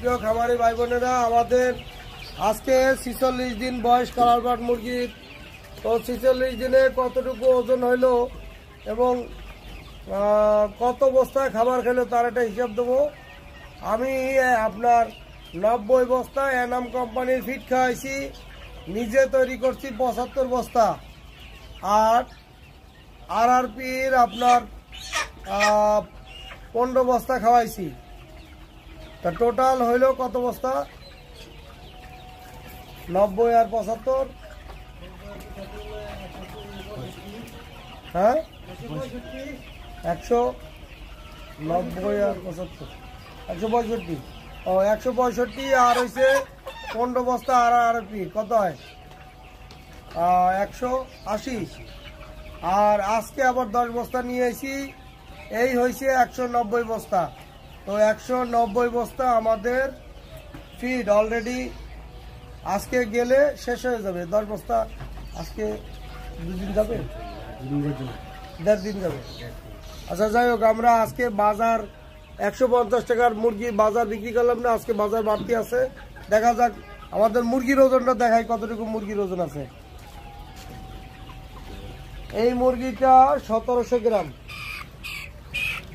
প্রিয় খামারি ভাই বোনেরা, আমাদের আজকে 46 দিন বয়স কালারবাট মুরগির। তো 46 দিনে কতটুকু ওজন হইলো এবং কত বস্তায় খাবার খেলো তার একটা হিসাব দেবো। আমি আপনার 90 বস্তা এনাম কোম্পানির ফিট খাওয়াইছি, নিজে তৈরি করছি 75 বস্তা, আর RRPর আপনার 15 বস্তা খাওয়াইছি। তা টোটাল হইল কত বস্তা? 90 আর 75, হ্যাঁ 190 আর 75, 165। ও 165 আর হয়েছে 15 বস্তা RRP, কত হয়? 180। আর আজকে আবার 10 বস্তা নিয়ে এসেছি, এই হয়েছে 190 বস্তা। তো 190 বস্তা আমাদের ফিড অলরেডি আজকে গেলে শেষ হয়ে যাবে। 10 বস্তা আজকে 2 দিন যাবে, 1.5 দিন যাবে। আচ্ছা যাই হোক, আমরা আজকে বাজার 150 টাকার মুরগি বাজার বিক্রি করলাম না, আজকে বাজার বাড়তি আছে। দেখা যাক আমাদের মুরগির ওজনটা দেখাই কতটুকু মুরগির ওজন আছে। এই মুরগিটা 1700 গ্রাম।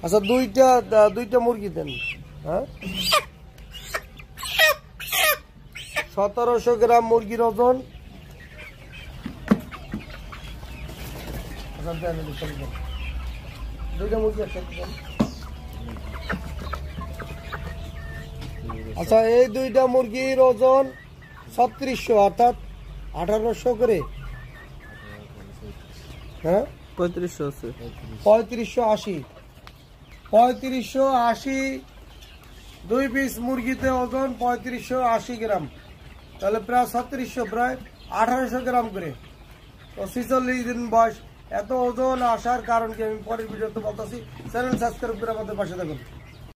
আচ্ছা দুইটা মুরগি দেন। হ্যাঁ 1700 গ্রাম মুরগির ওজন। দুইটা মুরগি একসাথে দেন। আচ্ছা এই দুইটা মুরগির ওজন 3600 অর্থাৎ 1800 করে। হ্যাঁ 3500 আছে, 3580। 3580 2 পিস মুরগিতে ওজন 3580 গ্রাম, তাহলে প্রায় 3600, প্রায় 1800 গ্রাম করে। তো 46 দিন বয়স, এত ওজন আসার কারণ কি আমি পরের ভিডিওতে বলতেছি। চ্যানেল সাবস্ক্রাইব করে আমাদের পাশে থাকুন।